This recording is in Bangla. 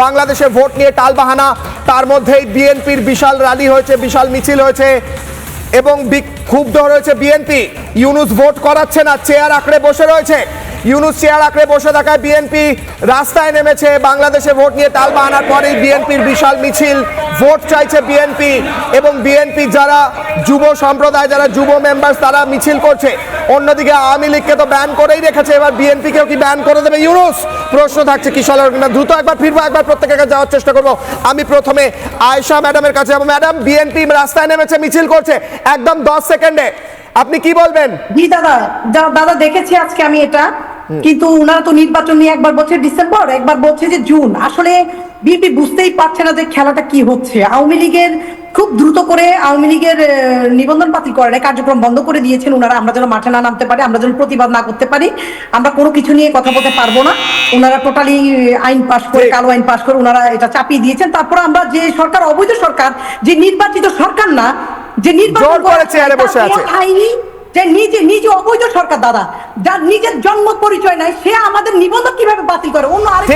বাংলাদেশে ভোট নিয়ে টালবাহানা, তার মধ্যেই বিএনপির বিশাল র্যালি হয়েছে, বিশাল মিছিল হয়েছে এবং ক্ষুব্ধ রয়েছে বিএনপি। ইউনূস ভোট করাচ্ছে না, চেয়ার আঁকড়ে বসে রয়েছে। ইউনূস চেয়ার আঁকড়ে বসে থাকায় বিএনপি রাস্তায় নেমেছে। বাংলাদেশে ভোট নিয়ে টালবাহানার পরেই বিএনপির বিশাল মিছিল, ভোট চাইছে বিএনপি এবং বিএনপি যারা যুব সম্প্রদায়, যারা যুব মেম্বার, তারা মিছিল করছে। অন্যদিকে আওয়ামী লীগকে তো ব্যান করেই রেখেছে, এবার বিএনপিকেও কি ব্যান করে দেবে ইউনূস? প্রশ্ন থাকছে কিশোর। দ্রুত একবার ফিরবো, একবার প্রত্যেকের কাছে যাওয়ার চেষ্টা করবো। আমি প্রথমে আয়েশা ম্যাডামের কাছে যাবো। ম্যাডাম, বিএনপি রাস্তায় নেমেছে, মিছিল করছে, একদম 10 সেকেন্ডে আপনি কি বলবেন? জি দাদা, দাদা দেখেছি আজকে আমি এটা, কিন্তু ওনারা তো নির্বাচন নিয়ে একবার বলছে ডিসেম্বর, একবার বলছে যে জুন। আসলে বিএনপি বুঝতেই পারছে না যে খেলাটা কি হচ্ছে। আওয়ামী লীগের খুব দ্রুত করে আওয়ামী লীগের নিবন্ধন বাতিল করেন, কার্যক্রম বন্ধ করে দিয়েছেন ওনারা। আমরা যেন মাঠে না নামতে পারি, আমরা যেন প্রতিবাদ না করতে পারি, আমরা কোনো কিছু নিয়ে কথা বলতে পারবো না। ওনারা টোটালি আইন পাশ করে, কালো আইন পাশ করে ওনারা এটা চাপিয়ে দিয়েছেন। তারপর আমরা যে সরকার, অবৈধ সরকার, যে নির্বাচিত সরকার না, যে নির্বাচন করে চেয়ারে বসে আছে, যে নিজে অবৈধ সরকার দাদা, যার নিজের জন্ম পরিচয় নাই, সে আমাদের নিবন্ধন কিভাবে বাতিল করে? অন্য আরেক